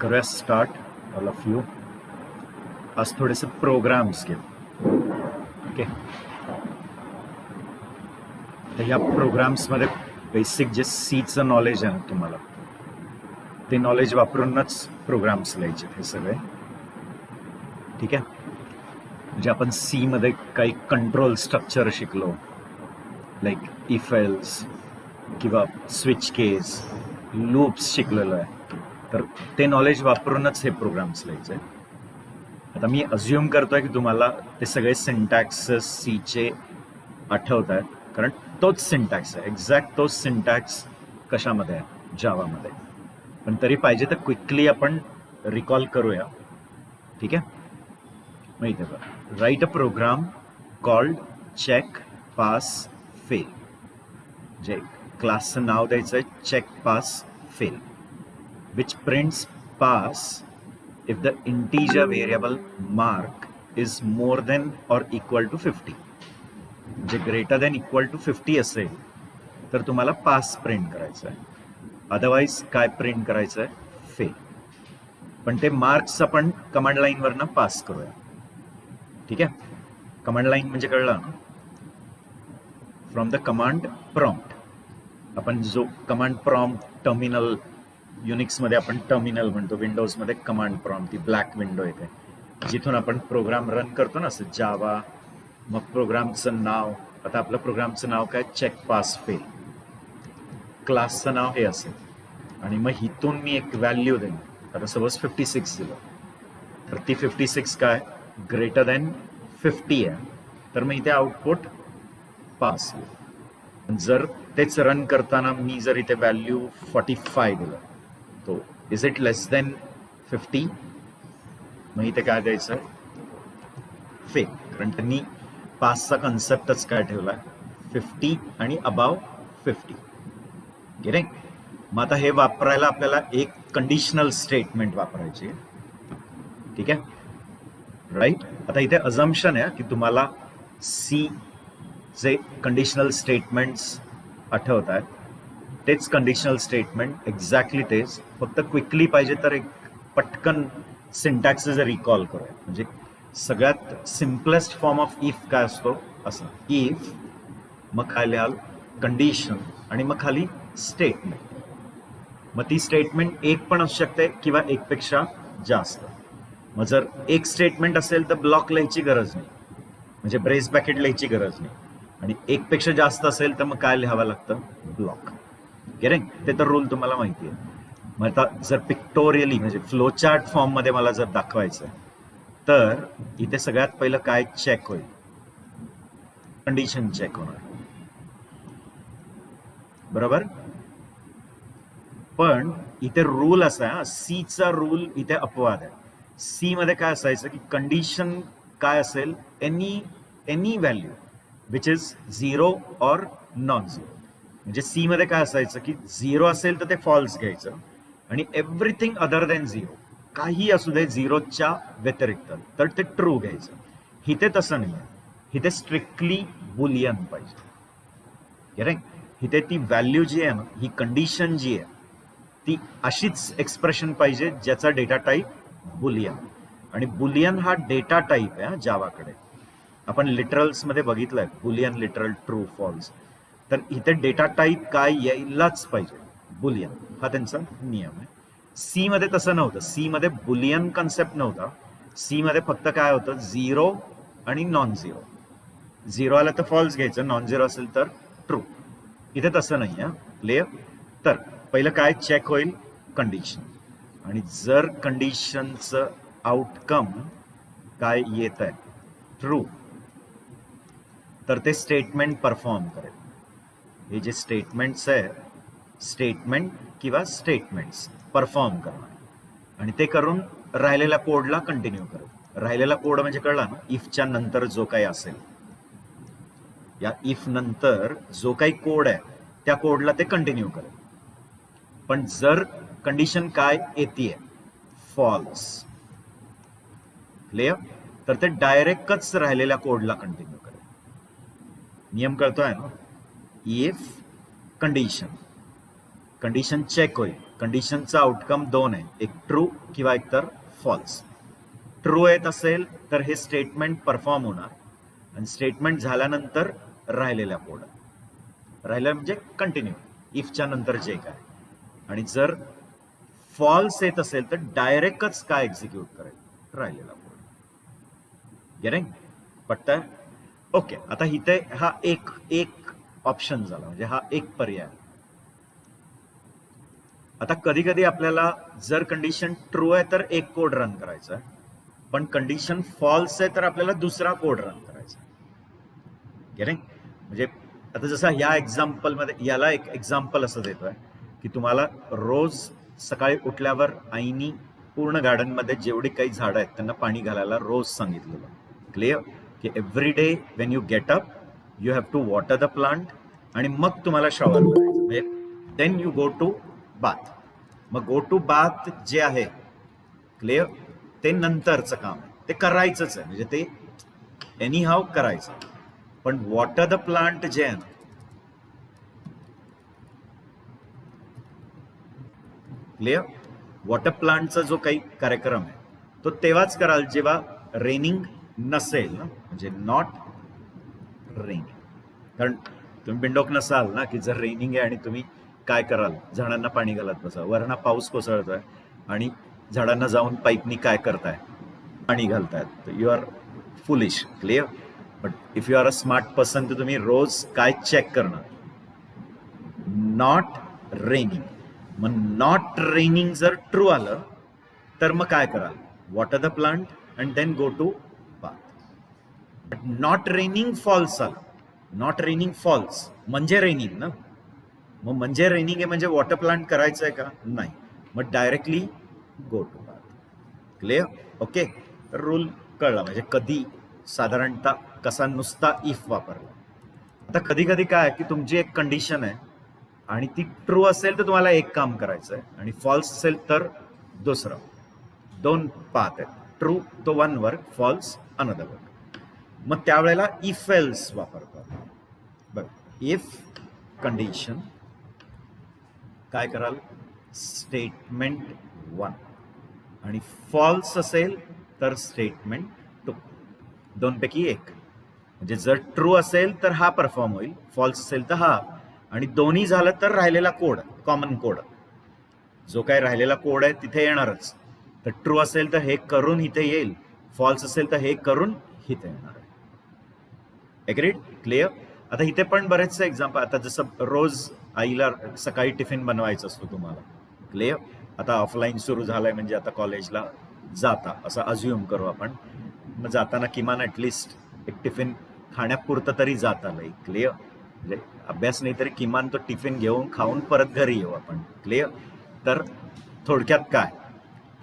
करूया start all of you. आज थोडेसे प्रोग्राम्स घेऊ. ओके, तर ह्या प्रोग्राम्समध्ये बेसिक जे सीचं नॉलेज आहे ना तुम्हाला, ते नॉलेज वापरूनच प्रोग्राम्स लिहायचे हे सगळे. ठीक आहे, म्हणजे आपण सी मध्ये काही कंट्रोल स्ट्रक्चर शिकलो, लाईक इफ एल्स किंवा स्विच केस, लूप्स शिकलेलो आहे. तर ते नॉलेज वापरूनच हे प्रोग्राम्स लिहायचे. आता मी अज्युम करतोय की तुम्हाला ते सगळे सिंटॅक्सेस सीचे आठवत आहेत, कारण तोच सिंटॅक्स आहे, एक्झॅक्ट तोच सिंटॅक्स कशामध्ये आहे, जावामध्ये. पण तरी पाहिजे तर क्विकली आपण रिकॉल करूया. ठीक आहे, माहिती आहे का? Write a program called check pass fail. जे क्लासचं नाव द्यायचं आहे check pass fail, which prints pass if the integer variable mark is more than or equal to 50. म्हणजे greater than equal to 50 असेल तर तुम्हाला पास प्रिंट करायचं आहे, अदरवाईज काय प्रिंट करायचं आहे, फेल. पण ते मार्क्स आपण कमांड लाईन वरनं पास करूया. ठीक आहे, कमांड लाईन म्हणजे कळलं ना, फ्रॉम द कमांड प्रॉम्प्ट. आपण जो कमांड प्रॉम्प्ट टर्मिनल, युनिक्समध्ये आपण टर्मिनल म्हणतो, विंडोजमध्ये कमांड प्रॉम्प्ट, ती ब्लॅक विंडो येते जिथून आपण प्रोग्राम रन करतो ना, असं जावा. मग प्रोग्रामचं नाव, आता आपलं प्रोग्रामचं नाव काय, चेक पास फेल. क्लासचं नाव हे असेल आणि मग इथून मी एक व्हॅल्यू देईन. आता सपोज 56 दिलं, तर ती 56 काय, ग्रेटर दॅन 50 आहे, तर मग इथे आउटपुट पास येईल. जर तेच रन करताना मी जर इथे व्हॅल्यू 45 दिलं, तो इज इट लेस देन 50, मग इथे काय द्यायचं, फेल. कारण त्यांनी पासचा कन्सेप्टच काय ठेवलाय, 50 आणि अबाव 50. गे. मग आता हे वापरायला आपल्याला एक कंडिशनल स्टेटमेंट वापरायची. ठीक आहे, राईट. आता इथे अझम्पशन आहे की तुम्हाला सी जे कंडिशनल स्टेटमेंट्स आठवत आहेत, तेच कंडिशनल स्टेटमेंट, एक्झॅक्टली तेच, फक्त क्विकली पाहिजे तर एक पटकन सिंटॅक्सेस रिकॉल करूया. म्हणजे सगळ्यात सिम्पलेस्ट फॉर्म ऑफ इफ काय असतो, असं इफ, मग काय लिहाल, कंडिशन, आणि मग खाली स्टेटमेंट. मग ती स्टेटमेंट एक पण असू शकते किंवा एकपेक्षा जास्त. मग जर एक स्टेटमेंट असेल तर ब्लॉक लिहायची गरज नाही, म्हणजे ब्रेस ब्रॅकेट लिहायची गरज नाही. आणि एकपेक्षा जास्त असेल तर मग काय लिहावं लागतं, ब्लॉक. गे. ते तर रूल तुम्हाला माहिती आहे. मग आता जर पिक्टोरियली म्हणजे फ्लोचार्ट फॉर्म मध्ये मला जर दाखवायचं तर इथे सगळ्यात पहिलं काय चेक होईल, कंडिशन चेक होणार, बरोबर. पण इथे रूल असा आहे, सीचा रूल इथे अपवाद आहे. सी मध्ये काय असायचं की कंडिशन काय असेल, एनी व्हॅल्यू विच इज 0 और नॉन 0. म्हणजे सी मध्ये काय असायचं की 0 असेल तर ते फॉल्स घ्यायचं, आणि एव्हरीथिंग अदर दॅन 0, काही असू दे 0च्या व्यतिरिक्त, तर ते ट्रू घ्यायचं. इथे तसं नाही आहे, इथे स्ट्रिक्टली बुलियन पाहिजे. इथे ती व्हॅल्यू जी आहे ना, ही कंडिशन जी आहे ती अशीच एक्सप्रेशन पाहिजे ज्याचा डेटा टाईप बुलियन. आणि बुलियन हा डेटा टाईप आहे जावाकडे. आपण लिटरल्स मध्ये बघितलंय, बुलियन लिटरल, ट्रू फॉल्स. तर इथे डेटा टाईप काय यायलाच पाहिजे, बुलियन, हा त्यांचा नियम आहे. सी मध्ये तसं नव्हतं, सी मध्ये बुलियन कन्सेप्ट नव्हता. सी मध्ये फक्त काय होतं, 0 आणि नॉन 0. 0 आला तर फॉल्स घ्यायचं, नॉन 0 असेल तर ट्रू. इथे तसं नाही आहे, क्लिअर. तर पहिलं काय चेक होईल, कंडिशन. आणि जर कंडिशनचं आउटकम काय येत आहे, ट्रू, तर ते स्टेटमेंट परफॉर्म करेल. हे जे स्टेटमेंट्स आहे, स्टेटमेंट किंवा स्टेटमेंट्स परफॉर्म करणार, आणि ते करून राहिलेल्या कोडला कंटिन्यू करेल. राहिलेला कोड म्हणजे कळला ना, इफच्या नंतर जो काही असेल, या इफ नंतर जो काही कोड आहे त्या कोडला ते कंटिन्यू करेल. पण जर कंडिशन काय येते, फॉल्स, क्लिअर, तर ते डायरेक्टच राहिलेल्या कोडला कंटिन्यू करेल. नियम कळतोय ना, इफ कंडिशन चेक होईल, कंडिशनचा आउटकम दोन आहे, एक ट्रू किंवा एकतर फॉल्स. ट्रू येत असेल तर हे स्टेटमेंट परफॉर्म होणार आणि स्टेटमेंट झाल्यानंतर राहिलेल्या कोड, राहिलं म्हणजे कंटिन्यू इफच्या नंतर जे काय. आणि जर फॉल्स येत असेल तर डायरेक्टच काय एक्झिक्यूट करेल, राहिलेला कोड. गेटिंग? पटतंय? ओके. आता इथे हा एक ऑप्शन झाला, म्हणजे हा एक पर्याय. आता कधी कधी आपल्याला जर कंडिशन ट्रू आहे तर एक कोड रन करायचा आहे, पण कंडिशन फॉल्स आहे तर आपल्याला दुसरा कोड रन करायचा. गेटिंग? म्हणजे आता जसं या एक्झाम्पल मध्ये, याला एक एक्झाम्पल असं देतोय की तुम्हाला रोज सकाळी उठल्यावर आईनी पूर्ण गार्डन मध्ये जेवढी काही झाडं आहेत त्यांना पाणी घालायला रोज सांगितलेलं. क्लिअर? की every day when you get up you have to water the plant, आणि मग तुम्हाला शॉवर करायचं, म्हणजे then you go to bath. मग गो टू बाथ जे आहे, क्लिअर, ते नंतरचं काम आहे, ते करायचंच आहे, म्हणजे ते एनी हाव करायचं. पण वॉटर द प्लांट जे आहे ना, क्लिअर, वॉटर प्लांटचा जो काही कार्यक्रम आहे तो तेव्हाच कराल जेव्हा रेनिंग नसेल ना, म्हणजे नॉट रेनिंग. कारण तुम्ही बिंडोक नसाल ना की जर रेनिंग आहे आणि तुम्ही काय कराल, झाडांना पाणी घालत बसा, वरना पाऊस कोसळतोय आणि झाडांना जाऊन पाईपनी काय करताय, पाणी घालतायत. You are foolish. Clear? But if you are a smart person तर तुम्ही रोज काय चेक करणार, नॉट रेनिंग. मग नॉट रेनिंग जर ट्रू आलं तर मग काय कराल, water the plant and then go to bath. Not raining false आलं, नॉट रेनिंग फॉल्स म्हणजे रेनिंग ना, मग म्हणजे रेनिंग आहे म्हणजे वॉटर प्लांट करायचं आहे का, नाही, मग directly go to bath. Clear? Okay. तर रूल कळला, म्हणजे कधी साधारणतः कसा नुसता इफ वापरला. आता कधी कधी काय की तुमची एक कंडिशन आहे आणि ती ट्रू असेल तर तुम्हाला एक काम करायचं आहे आणि फॉल्स असेल तर दुसरं. दोन पाथ आहेत, ट्रू तो one work, false another work. मग त्यावेळेला इफ एल्स वापरतात. बघ, इफ कंडिशन काय कराल, स्टेटमेंट वन, आणि फॉल्स असेल तर स्टेटमेंट टू, दोनपैकी एक. म्हणजे जर ट्रू असेल तर हा परफॉर्म होईल, फॉल्स असेल तर हा, आणि दोन्ही झालं तर राहिलेला कोड, कॉमन कोड, जो काय राहिलेला कोड आहे तिथे येणारच. तर ट्रू असेल तर हे करून इथे येईल, फॉल्स असेल तर हे करून इथे येणार आहे. एग्रीड? क्लिअर? आता इथे पण बरेचसे एक्झाम्पल, आता जसं रोज आईला सकाळी टिफिन बनवायचा असतो तुम्हाला, क्लिअर. आता ऑफलाईन सुरू झालंय म्हणजे आता कॉलेजला जाता असं अज्युम करू आपण, मग जाताना किमान ॲटलिस्ट एक टिफिन खाण्यापुरतं तरी जात आलंय. क्लिअर? म्हणजे अभ्यास नाही तरी किमान तो टिफिन घेऊन खाऊन परत घरी येऊ आपण. क्लिअर? तर थोडक्यात काय,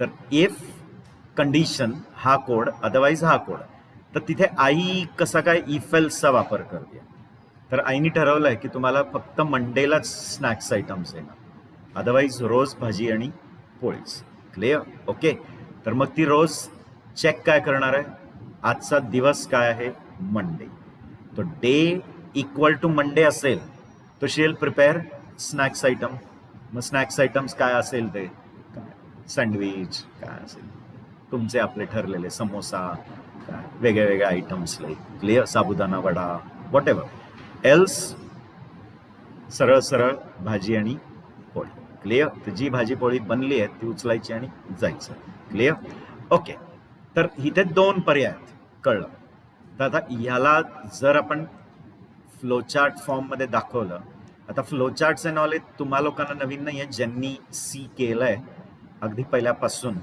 तर इफ कंडिशन हा कोड, अदरवाईज हा कोड, तर तिथे आई कसा काय इफ एल्सचा वापर करते. तर आईने ठरवलंय की तुम्हाला फक्त मंडेलाच स्नॅक्स आयटम्स येणार, अदरवाईज रोज भाजी आणि पोळीच. क्लिअर? ओके. तर मग ती रोज चेक काय करणार आहे, आजचा दिवस काय आहे, मंडे. तो डे इक्वल टू मंडे असेल तो शी विल प्रिपेअर स्नॅक्स आयटम. मग स्नॅक्स आयटम्स काय असेल ते, काय सँडविच, काय असेल तुमचे आपले ठरलेले समोसा, काय वेगळे वेगळे items like, clear, sabudana vada, what ever else, सरळ सरळ भाजी आणि पोळी. क्लिअर? तर जी भाजी पोळी बनली आहे ती उचलायची आणि जायचं. क्लिअर? ओके. तर इथे दोन पर्याय आहेत, कळलं. तर आता ह्याला जर आपण फ्लोचार्ट फॉर्म मध्ये दाखवलं, आता फ्लोचार्टचे नॉलेज तुम्हा लोकांना नवीन नाही आहे, ज्यांनी सी केलंय अगदी पहिल्यापासून.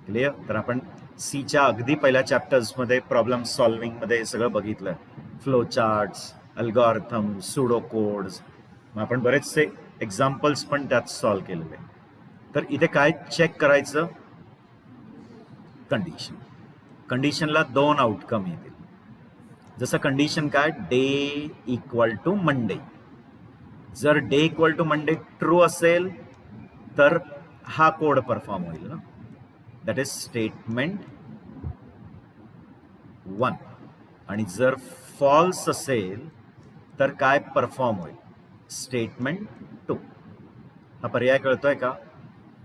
क्लिअर? तर आपण सीच्या अगदी पहिल्या चॅप्टर्समध्ये प्रॉब्लेम सॉल्विंगमध्ये सगळं बघितलंय, फ्लोचार्ट्स, अल्गॉरिथम, सुडो कोड्स, मग आपण बरेचसे एक्झाम्पल्स पण त्यात सॉल्व केलेले. तर इथे काय चेक करायचं, कंडिशन. कंडिशनला दोन आउटकम येतील. जसं कंडिशन काय, डे इक्वल टू मंडे. जर day equal to Monday true असेल तर हा कोड परफॉर्म होईल ना, दॅट इज स्टेटमेंट वन. आणि जर फॉल्स असेल तर काय परफॉर्म होईल, स्टेटमेंट टू. हा पर्याय कळतोय का?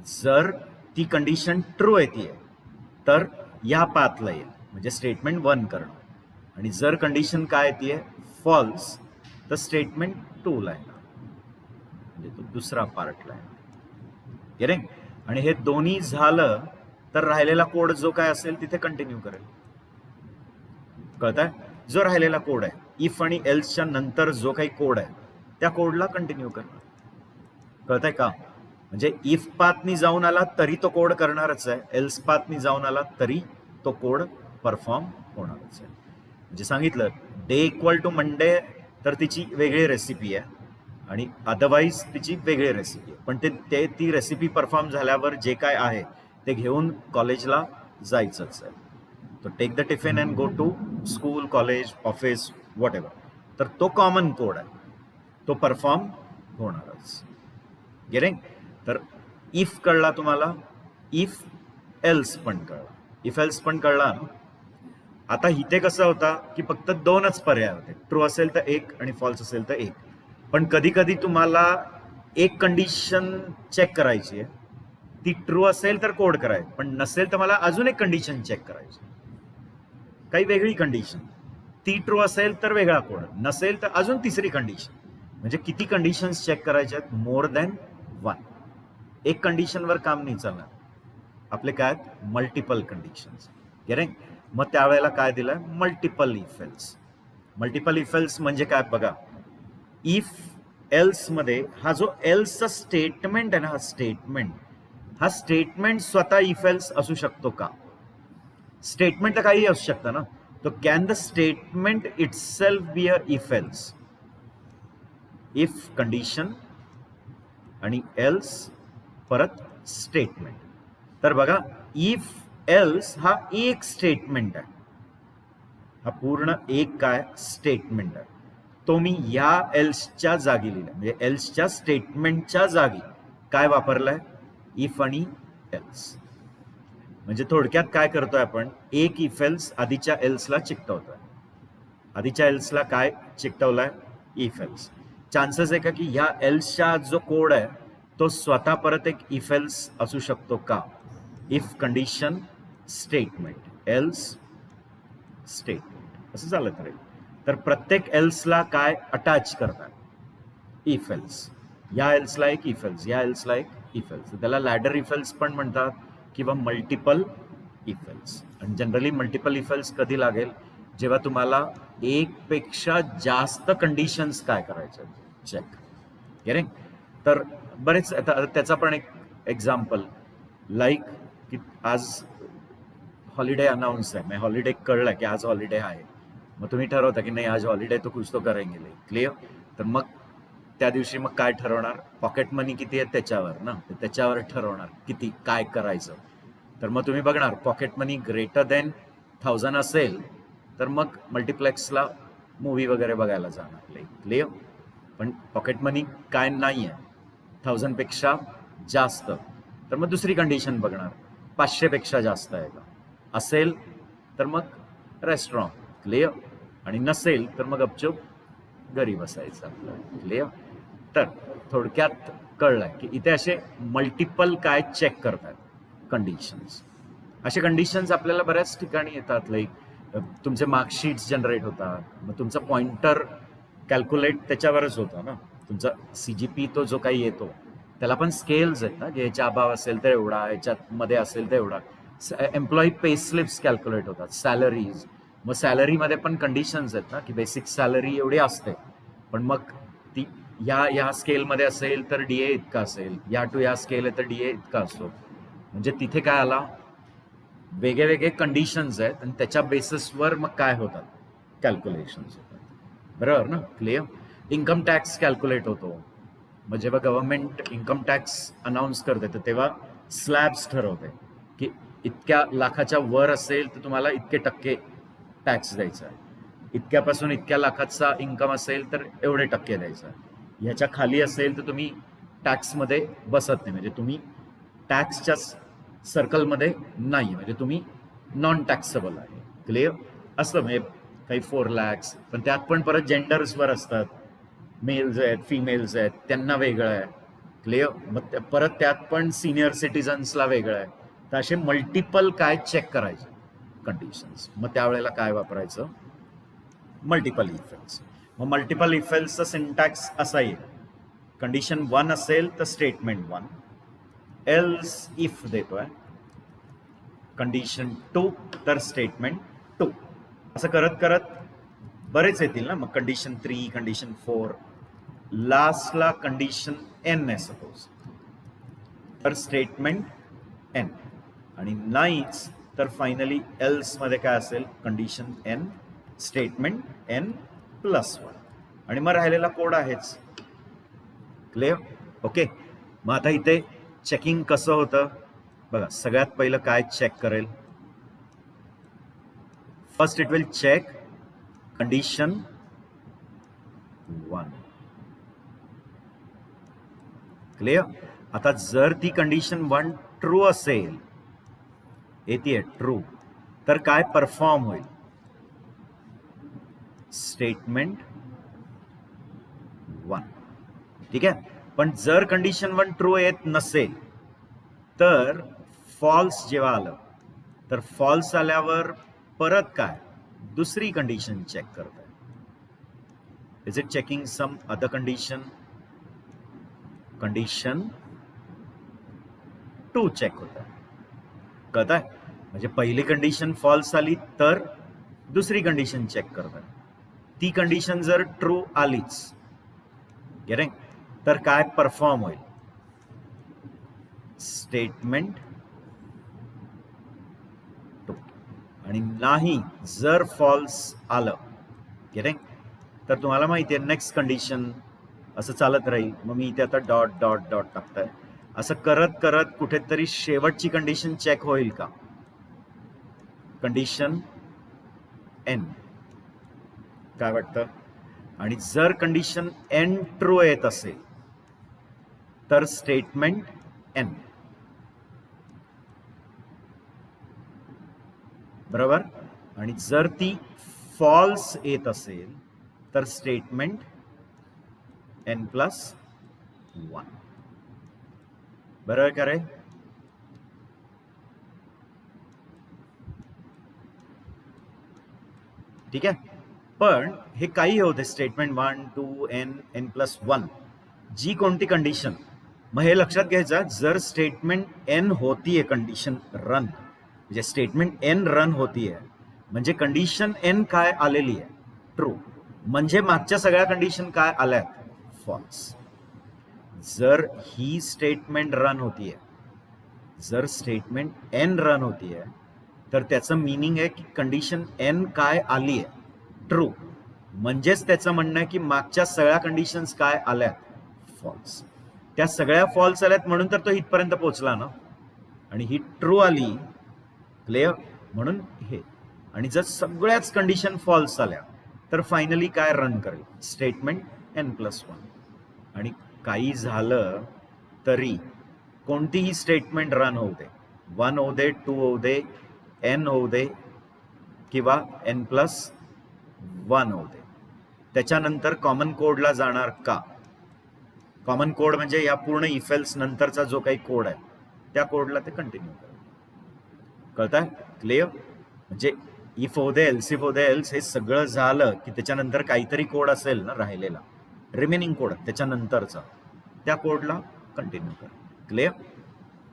जर ती कंडिशन ट्रू येते तर या पाथला येईल, म्हणजे स्टेटमेंट 1 करणं. आणि जर कंडिशन काय येते फॉल्स तर स्टेटमेंट 2 ला येणार, म्हणजे तो दुसरा पार्टला येणार. करेक्ट. आणि हे दोन्ही झालं तर राहिलेला कोड जो काय असेल तिथे कंटिन्यू करेल. कळताय? जो राहिलेला कोड आहे इफ आणि एल्सच्या नंतर जो काही कोड आहे त्या कोडला कंटिन्यू करणार. कळतंय का? म्हणजे इफ पाथनी जाऊन आला तरी तो कोड करणारच आहे, एल्स पाथनी जाऊन आला तरी तो कोड परफॉर्म होणारच आहे. म्हणजे सांगितलं डे इक्वल टू मंडे तर तिची वेगळी रेसिपी आहे आणि अदरवाईज तिची वेगळी रेसिपी आहे, पण ते ती रेसिपी परफॉर्म झाल्यावर जे काय आहे ते घेऊन कॉलेजला जायचंच आहे. तो take the tiffin and go to school, college, office, whatever. तर तो कॉमन कोड आहे, तो परफॉर्म होणारच. गेटिंग? तर इफ कळला तुम्हाला, इफ एल्स पण कळला. इफ एल्स पण कळला ना. आता इथे कसं होता की फक्त 2च पर्याय होते, ट्रू असेल तर 1 आणि फॉल्स असेल तर 1. पण कधी कधी तुम्हाला एक कंडिशन चेक करायची आहे, ती ट्रू असेल तर कोड करायचं, पण नसेल तर मला अजून एक कंडिशन चेक करायची, काही वेगळी कंडिशन. ती ट्रू असेल तर वेगळा कोड, नसेल तर अजून तिसरी कंडिशन. म्हणजे किती कंडिशन्स चेक करायच्या आहेत? More than 1. एक कंडिशनवर काम नाही चालणार, आपले काय मल्टिपल कंडिशन्स. करेक्ट? मग त्यावेळेला काय दिलंय? Multiple if else. Multiple if else म्हणजे काय बघा, इफ एल्स मध्ये हा जो एल्सचा स्टेटमेंट आहे ना, हा स्टेटमेंट स्वतः इफ एल्स असू शकतो का? स्टेटमेंट तर काही असू शकतं ना. तो can the statement itself be a if else? If condition आणि एल्स परत स्टेटमेंट. तर बघा इफ एल्स हा एक स्टेटमेंट आहे, हा पूर्ण एक काय स्टेटमेंट आहे. तो मी या एल्सच्या जागी लिहिला, म्हणजे एल्सच्या स्टेटमेंटच्या जागी काय वापरलाय? इफ आणि एल्स. म्हणजे थोडक्यात काय करतोय आपण, एक इफ एल्स आधीच्या एल्सला चिकटवतोय. आधीच्या एल्सला काय चिकटवलाय? If else. चान्सेस आहे का की ह्या एल्सचा जो कोड आहे तो स्वतः परत एक इफ एल्स असू शकतो का? If condition statement else statement असं चालत राहील. तर प्रत्येक एल्सला काय अटॅच करतात? If else. या एल्सला एक इफ एल्स, या एल्सला एक इफ एल्स. त्याला लॅडर इफ एल्स पण म्हणतात किंवा मल्टिपल इफ एल्स. आणि जनरली मल्टिपल इफ एल्स कधी लागेल? जेव्हा तुम्हाला एक पेक्षा जास्त कंडिशन्स काय करायचे चेक. करेक्ट? तर बरेच त्याचा पण एक एक्झाम्पल, लाईक की आज हॉलिडे अनाउन्स आहे, हॉलिडे कळलं की आज हॉलिडे आहे, मग तुम्ही ठरवता की नाही आज हॉलिडे तो कुछ तो करेंगे. क्लिअर? तर मग त्या दिवशी मग काय ठरवणार? पॉकेट मनी किती आहे त्याच्यावर ना, त्याच्यावर ठरवणार किती काय करायचं. तर मग तुम्ही बघणार पॉकेट मनी ग्रेटर दॅन 1000 असेल तर मग मल्टिप्लेक्सला मूवी वगैरे बघायला जाणार. क्लिअर? पण पॉकेट मनी काय नाही आहे 1000 पेक्षा जास्त, तर मग दुसरी कंडिशन बघणार 500 पेक्षा जास्त आहे का? असेल तर मग रेस्टॉरंट. क्लिअर? आणि नसेल तर मग गपचूप घरी बसायचं आपलं. क्लिअर? तर थोडक्यात कळलंय की इथे असे मल्टिपल काय चेक करतात कंडिशन्स. असे कंडिशन्स आपल्याला बऱ्याच ठिकाणी येतात. लाईक तुमचे मार्कशीट्स जनरेट होतात, मग तुमचा पॉइंटर कॅल्क्युलेट त्याच्यावरच होता ना. तुमचा CGP तो जो काही येतो त्याला पण स्केल्स आहेत ना, की ह्याच्या अभाव असेल तर एवढा, ह्याच्यात मध्ये असेल तर एवढा. एम्प्लॉई पे स्लिप्स कॅल्क्युलेट होतात, सॅलरीज. मग सॅलरीमध्ये पण कंडिशन्स आहेत ना, की बेसिक सॅलरी एवढी असते, पण मग ती या स्केलमध्ये असेल तर DA इतका असेल, या टू या स्केल आहे तर DA इतका असतो. म्हणजे तिथे काय आला, वेगळे वेगळे कंडिशन्स आहेत आणि त्याच्या बेसिसवर मग काय होतात कॅल्क्युलेशन्स होतात. बरोबर ना? क्लिअर? इन्कम टॅक्स कॅल्क्युलेट होतो. मग जेव्हा गव्हर्नमेंट इन्कम टॅक्स अनाऊन्स करते तर तेव्हा स्लॅब्स ठरवते की इतक्या लाखाच्या वर असेल तर तुम्हाला इतके टक्के टॅक्स द्यायचा आहे, इतक्यापासून इतक्या लाखाचा इन्कम असेल तर एवढे टक्के द्यायचा आहे, ह्याच्या खाली असेल तर तुम्ही टॅक्समध्ये बसत नाही, म्हणजे तुम्ही टॅक्सच्या सर्कलमध्ये नाही, म्हणजे तुम्ही नॉन टॅक्सेबल आहे. क्लिअर? असं म्हणजे काही 4 lakhs, पण त्यात पण परत जेंडर्सवर असतात, मेल्स आहेत, फिमेल्स आहेत, त्यांना वेगळं आहे. क्लिअर. मग परत त्यात पण सिनियर सिटीजन्सला वेगळं आहे. तर असे मल्टिपल काय चेक करायचे कंडिशन्स. मग त्यावेळेला काय वापरायचं, मल्टिपल इफ एल्स. मग मल्टिपल इफ एल्सचा सिंटॅक्स असा येईल, कंडिशन 1 असेल तर स्टेटमेंट 1, एल्स इफ देतोय, कंडिशन 2 तर स्टेटमेंट 2. असं करत करत बरेच येतील ना. मग कंडिशन 3, कंडिशन 4, लास्टला कंडिशन एन आहे सपोज, तर स्टेटमेंट एन. आणि नाहीच तर फायनली एल्स मध्ये काय असेल, condition n, statement n plus 1. आणि मग राहिलेला कोड आहेच. क्लिअर. ओके. मग आता इथे चेकिंग कसं होतं बघा. सगळ्यात पहिलं काय चेक करेल, first it will check condition 1. Clear. आता जर ती कंडिशन 1 ट्रू असेल, येते ट्रू, तर काय परफॉर्म होईल, स्टेटमेंट 1. ठीक आहे. पण जर कंडिशन 1 ट्रू येत नसेल तर फॉल्स जेव्हा आलं, तर फॉल्स आल्यावर परत काय, दुसरी कंडिशन चेक करताय. Is it checking some other condition, condition 2 check होत आहे. कळत आहे. म्हणजे पहिली कंडिशन फॉल्स आली तर दुसरी कंडिशन चेक करताय. ती कंडिशन जर ट्रू आलीच गेटिंग, तर काय परफॉर्म होईल, स्टेटमेंट 2. आणि नाही जर फॉल्स आलं गेटिंग, तर तुम्हाला माहिती आहे नेक्स्ट कंडिशन असं चालत राहील. मग मी इथे आता डॉट डॉट डॉट टाकताय. असं करत करत कुठेतरी शेवटची कंडिशन चेक होईल का, कंडिशन एन. काय वाटतं. आणि जर कंडिशन एन ट्रू येत असेल तर स्टेटमेंट एन. बरोबर. आणि जर ती फॉल्स येत असेल तर स्टेटमेंट एन प्लस 1. बरोबर का रे. ठीक आहे. पण हे काही होते, स्टेटमेंट 1, 2, एन, एन प्लस 1, जी कोणती कंडिशन. मग हे लक्षात घ्यायचं, जर स्टेटमेंट एन होतीये कंडिशन रन, म्हणजे स्टेटमेंट एन रन होतीये, म्हणजे कंडिशन एन काय आलेली आहे, ट्रू. म्हणजे मागच्या सगळ्या कंडिशन काय आल्यात, फॉल्स. जर ही स्टेटमेंट रन होतीये, जर स्टेटमेंट एन रन होतीये, तर त्याचं मिनिंग आहे की कंडिशन एन काय आली आहे, ट्रू. म्हणजेच त्याचं म्हणणं आहे की मागच्या सगळ्या कंडिशन्स काय आल्यात, फॉल्स. त्या सगळ्या फॉल्स आल्यात म्हणून तर तो इथपर्यंत पोहोचला ना. आणि ही ट्रू आली, क्लिअर, म्हणून हे. आणि जर सगळ्याच कंडिशन फॉल्स आल्या तर फायनली काय रन करेल, स्टेटमेंट एन प्लस 1. आणि काही झालं तरी कोणतीही स्टेटमेंट रन होऊ दे, 1 होऊ दे, 2 होऊ दे, एन होऊ दे किंवा एन प्लस 1 होऊ दे, त्याच्यानंतर कॉमन कोडला जाणार का. कॉमन कोड म्हणजे या पूर्ण इफेल्स नंतरचा जो काही कोड आहे त्या कोडला ते कंटिन्यू करेल. कळतंय. क्लिअर. म्हणजे इफ होऊ दे, एल्स इफ होऊ दे, एल्स हे सगळं झालं की त्याच्यानंतर काहीतरी कोड असेल ना राहिलेला, रिमेनिंग कोड त्याच्यानंतरचा, त्या कोडला कंटिन्यू कर. क्लिअर.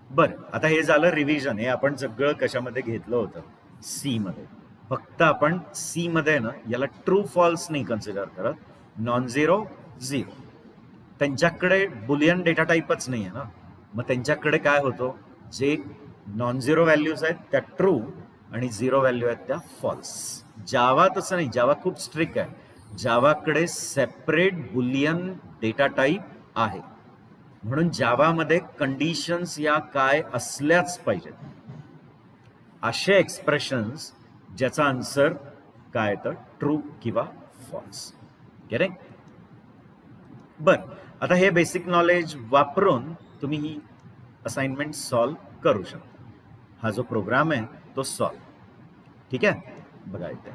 बरं. आता हे झालं रिव्हिजन. हे आपण सगळं कशामध्ये घेतलं होतं, सी मध्ये. फक्त आपण सी मध्ये ना याला ट्रू फॉल्स नाही कन्सिडर करत, नॉन झिरो झिरो. त्यांच्याकडे बुलियन डेटा टाईपच नाही आहे ना. मग त्यांच्याकडे काय होतो, जे नॉन झिरो व्हॅल्यूज आहेत त्या ट्रू आणि झिरो व्हॅल्यू आहेत त्या फॉल्स. जावा तसं नाही, जावा खूप स्ट्रिक्ट आहे. जावाकडे सेपरेट बुलियन डेटा टाईप आहे. म्हणून जावामध्ये कंडिशन्स या काय असल्याच पाहिजेत, असे एक्सप्रेशन्स ज्याचा आन्सर काय तर ट्रू किंवा फॉल्स. करेक्ट. बर. आता हे बेसिक नॉलेज वापरून तुम्ही ही असाइनमेंट सॉल्व्ह करू शकता. हा जो प्रोग्राम आहे तो सॉल्व्ह. ठीक आहे. बघा इथे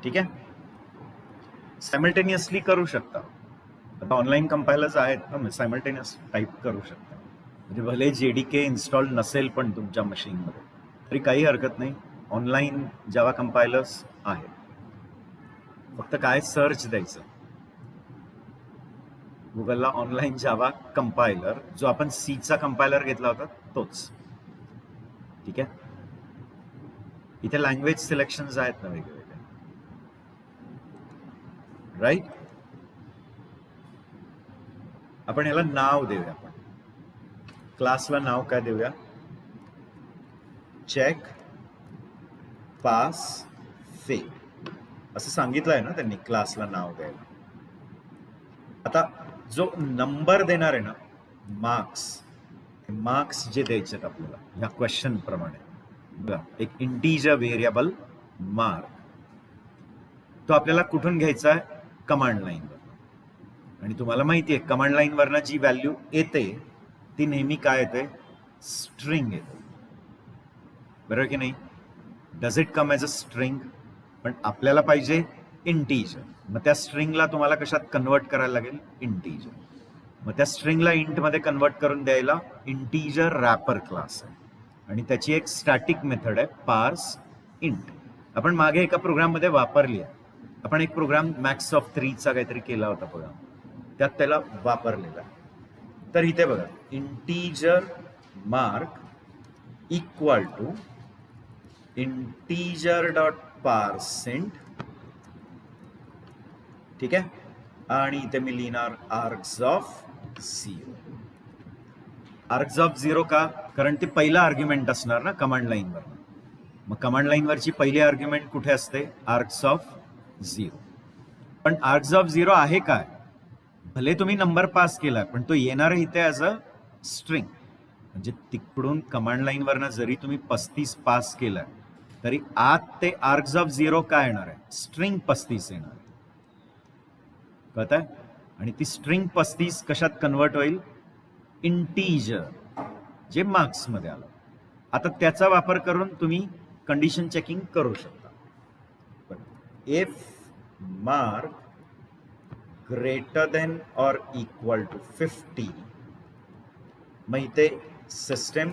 ठीक आहे. सायमल्टेनियसली करू शकता. आता ऑनलाईन कंपायलर्स आहेत ना, सायमल्टेनियस टाईप करू शकता. म्हणजे भले JDK इन्स्टॉल नसेल पण तुमच्या मशीनमध्ये तरी काही हरकत नाही. ऑनलाईन जावा कंपायलर्स आहेत. फक्त काय सर्च द्यायचं गुगलला, ऑनलाईन जावा कंपायलर, जो आपण सीचा कंपायलर घेतला होता तोच. ठीक आहे. इथे लँग्वेज सिलेक्शन्स आहेत ना वेगवेगळे, राईट. आपण याला नाव देऊया. आपण क्लासला नाव काय देऊया? चेक पास फेल असं सांगितलं आहे ना त्यांनी क्लासला नाव द्यायला. आता जो नंबर देणार आहे ना, मार्क्स जे द्यायचे आहेत आपल्याला ह्या क्वेश्चन प्रमाणे, बघा एक इंटीजर व्हेरिएबल मार्क, तो आपल्याला कुठून घ्यायचा आहे? कमांड लाईनवर. आणि तुम्हाला माहिती आहे कमांड लाईनवरनं जी व्हॅल्यू येते ती नेहमी काय येते? स्ट्रिंग येते, बरोबर की नाही? Does it come as a string? पण आपल्याला पाहिजे इंटीजर. मग त्या स्ट्रिंगला तुम्हाला कशात कन्वर्ट करायला लागेल? इंटीजर. मग त्या स्ट्रिंगला इंटमध्ये कन्वर्ट करून द्यायला इंटीजर रॅपर क्लास आहे. आणि त्याची एक स्टॅटिक मेथड आहे पार्स इंट. आपण मागे एका प्रोग्राममध्ये वापरली आहे. आपण एक प्रोग्राम मॅक्स ऑफ 3चा काहीतरी केला होता प्रोग्राम, त्यात त्याला वापरलेला. तर इथे बघा, integer mark equal to integer dot parseInt. ठीक आहे. आणि इथे मी लिहिणार आर्ग्स ऑफ 0. आर्ग्स ऑफ 0 का? कारण ते पहिला आर्ग्युमेंट असणार ना कमांड लाईनवर. मग कमांड लाईनवरची पहिली आर्ग्युमेंट कुठे असते? Args of 0. पण आर्ग्स ऑफ 0 आहे काय? भले तुम्ही नंबर पास केलाय पण तो येणार इथे ॲज अ स्ट्रिंग. म्हणजे तिकडून कमांड लाईनवरनं जरी तुम्ही 35 पास केलाय तरी आत ते आर्ग्स ऑफ 0 काय येणार आहे? स्ट्रिंग 35 येणार आहे. कळत आहे? आणि ती स्ट्रिंग 35 कशात कन्वर्ट होईल? इंटीजर, जे मार्क्स मध्ये आलं. आता त्याचा वापर करून तुम्ही कंडिशन चेकिंग करू शकता. इफ मार्क ग्रेटर देन और इक्वल टू 50, मग इथे system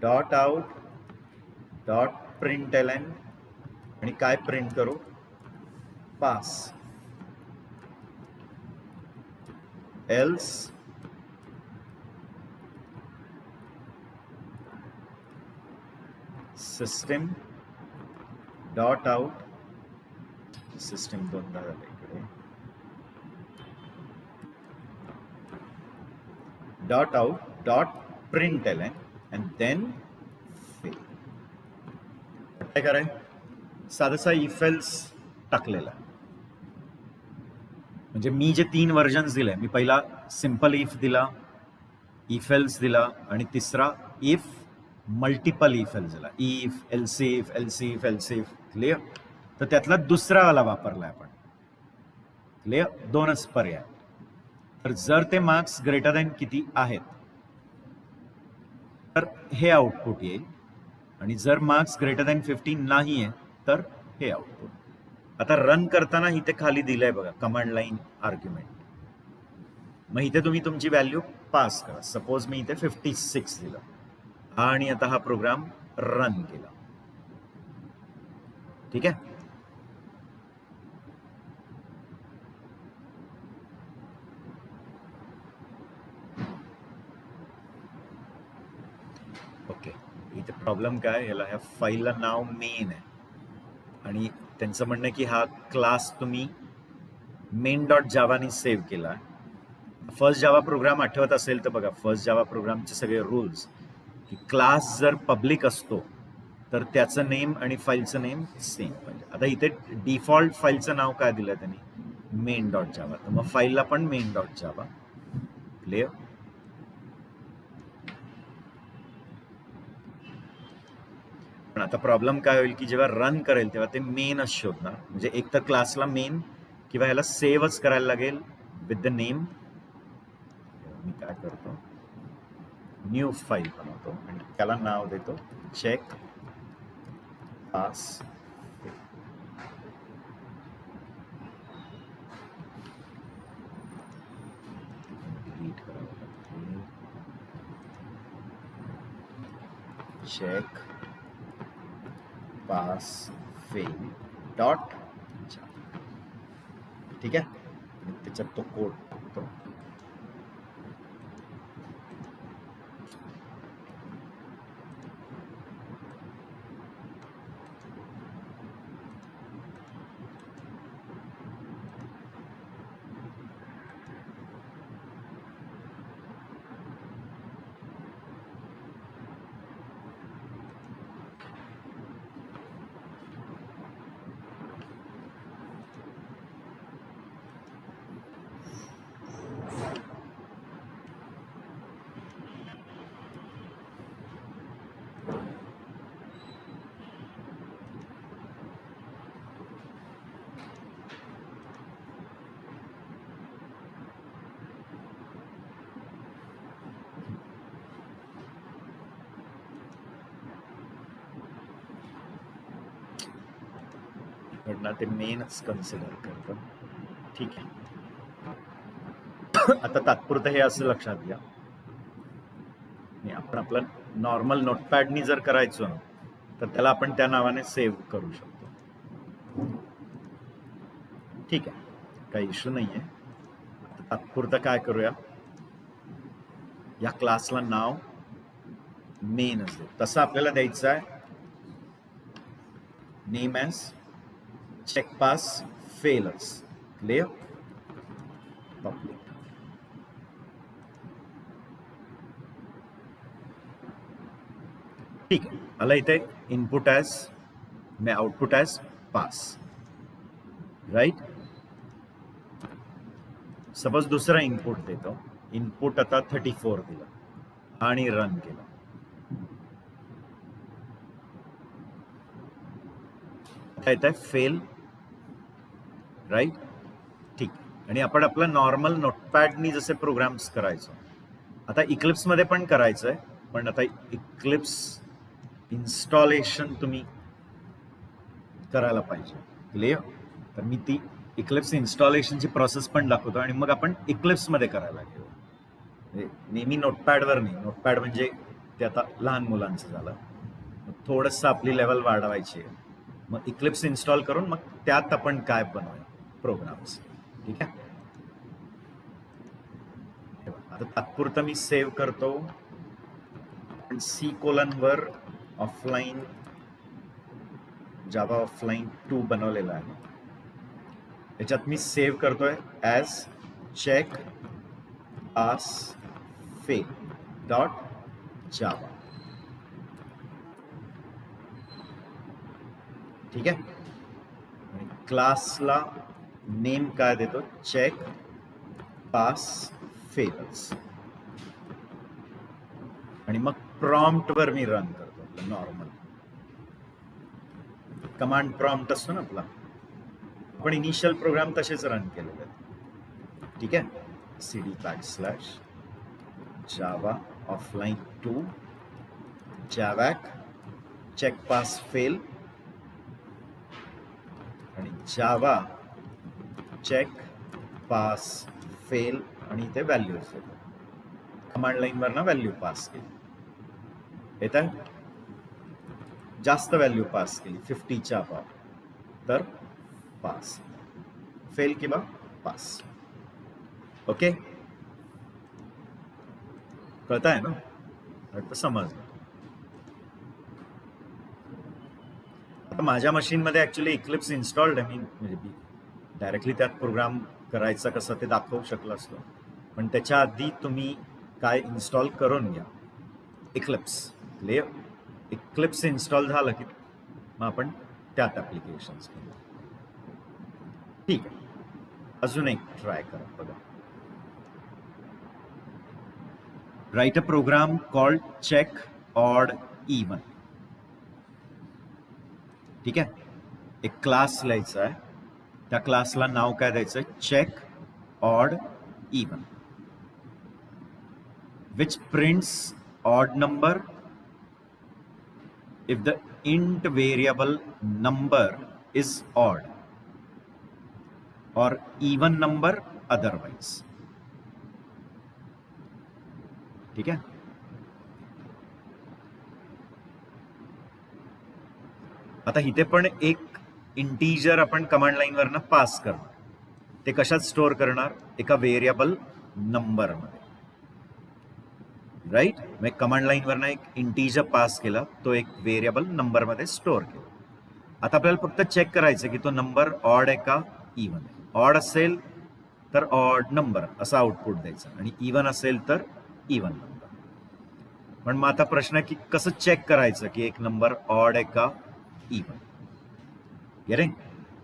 dot out dot println आणि काय प्रिंट करू? Pass. Else system dot out, system दोनदा झालं इकडे, dot out dot println and then fail. काय कराय? साधासा इफ एल्स टाकलेला. म्हणजे मी जे 3 व्हर्जन्स दिले, मी पहिला सिंपल इफ दिला, इफ एल्स दिला, आणि तिसरा इफ मल्टिपल इफ एल्स दिला, if else if else if else if. Clear? तर त्यातला दुसरा वाला वापरलाय आपण. क्लिअर? 2च पर्याय. तर जर ते मार्क्स ग्रेटर दॅन किती आहेत तर हे आउटपुट येईल, आणि जर मार्क्स ग्रेटर दॅन 50 नाही आहे तर हे आउटपुट. आता रन करताना इथे खाली दिलंय बघा कमांड लाईन आर्ग्युमेंट. मग इथे तुम्ही तुमची व्हॅल्यू पास करा. सपोज मी इथे 56 दिलं आणि आता हा प्रोग्राम रन केला. ठीक आहे. ओके. इथे प्रॉब्लेम काय? याला ह्या फाईलला नाव मेन आहे आणि त्यांचं म्हणणं की हा क्लास तुम्ही मेन डॉट जावानी सेव्ह केला. फर्स्ट जावा प्रोग्राम आठवत असेल तर बघा, फर्स्ट जावा प्रोग्रामचे सगळे रूल्स की क्लास जर पब्लिक असतो तर त्याचं नेम आणि फाईलचं नेम सेम पाहिजे. आता इथे डिफॉल्ट फाईलचं नाव काय दिलं त्यांनी? मेन डॉट जावा. तर मग फाईलला पण मेन डॉट जावा. क्लिअर? पण आता प्रॉब्लेम काय होईल की जेव्हा रन करेल तेव्हा ते मेनच शोधणार. म्हणजे एक तर क्लासला मेन किंवा ह्याला सेव्हच करायला लागेल विथ द नेम. मी काय करतो, न्यू फाईल बनवतो आणि त्याला नाव देतो cheque pass. Check pass fail dot, ठीक आहे. त्याच्यात तो कोड टाकतो. इकडनं ते मेनच कन्सिडर करतो. ठीक आहे. आता तात्पुरतं हे असं लक्षात घ्या, आपण आपलं नॉर्मल नोटपॅडनी जर करायचो ना, तर त्याला आपण त्या नावाने सेव्ह करू शकतो. ठीक आहे, काही इश्यू नाहीये. तात्पुरतं काय करूया, या क्लासला नाव मेन असेल तसं आपल्याला द्यायचं आहे. Name as check pass failers, clear, public. ठीक आहे. मला इथे इनपुट ॲज मी output as pass, right. Suppose दुसरा इनपुट देतो. इनपुट आता 34 दिलं आणि रन केलं. येत आहे फेल, राईट. ठीक. आणि आपण आपलं नॉर्मल नोटपॅडनी जसे प्रोग्राम्स करायचो, आता इक्लिप्स मध्ये पण करायचंय. पण आता इक्लिप्स इन्स्टॉलेशन तुम्ही करायला पाहिजे, क्लिअर. तर मी ती इक्लिप्स इन्स्टॉलेशनची प्रोसेस पण दाखवतो आणि मग आपण इक्लिप्स मध्ये करायला घेऊ. नेहमी नोटपॅडवर नाही. नोटपॅड म्हणजे ते आता लहान मुलांचं झालं. थोडंसं आपली लेवल वाढवायची आहे. मग इक्लिप्स इन्स्टॉल करून मग त्यात आपण काय बनवूया प्रोग्राम्स. ठीक आहे. आता तात्पुरतं मी सेव्ह करतो. C:1 वर ऑफलाईन जावा ऑफलाईन 2 बनवलेला आहे. याच्यात मी सेव्ह करतोय as check pass fail dot जावा. ठीक आहे. आणि क्लासला नेम काय देतो, चेक पास फेलर्स. आणि मग प्रॉम्प्ट वर मी रन करतो. आपलं नॉर्मल कमांड प्रॉम्प्ट असतो ना आपला, आपण इनिशियल प्रोग्राम तसेच रन केलेले आहेत. ठीक आहे. cd /java offline 2 javac check pass fail आणि जावा चेक पास फेल आणि ते व्हॅल्यूज देतो. कमांड लाईन वर ना व्हॅल्यू पास केली. येत आहे. जास्त व्हॅल्यू पास केली 50च्या अबाव तर पास, फेल किंवा पास. ओके, कळत आहे ना, वाटतं समजलं. आता माझ्या मशीनमध्ये ऍक्च्युली इक्लिप्स इन्स्टॉल्ड आहे. मी म्हणजे डायरेक्टली त्यात प्रोग्राम करायचा कसा ते दाखवू शकलो असतो. पण त्याच्या आधी तुम्ही काय इन्स्टॉल करून घ्या, इक्लिप्स. क्लिअर. इक्लिप्स इन्स्टॉल झालं की मग आपण त्यात ऍप्लिकेशन्स करू. ठीक आहे. अजून एक ट्राय करा बघा. Write a program called check odd even. ठीक आहे. एक क्लास लिहायचा आहे. त्या क्लासला नाव काय द्यायचं, check odd even, which prints odd number if the int variable number is odd or even number otherwise. ठीक है. आता इथे पण एक इंटीजर आपण कमांड लाईनवरनं पास करणार. ते कशात स्टोअर करणार? एका व्हेरिएबल नंबरमध्ये. राईट? म्हणजे कमांड लाईनवरनं एक इंटीजर पास केला, तो एक व्हेरिएबल नंबरमध्ये स्टोअर केला. आता आपल्याला फक्त चेक करायचं की तो नंबर ऑड आहे का इव्हन आहे. ऑड असेल तर ऑड नंबर असं आउटपुट द्यायचं आणि इव्हन असेल तर इव्हन नंबर. पण मग आता प्रश्न आहे की कसं चेक करायचं की एक नंबर ऑड आहे का इव्हन. गेले?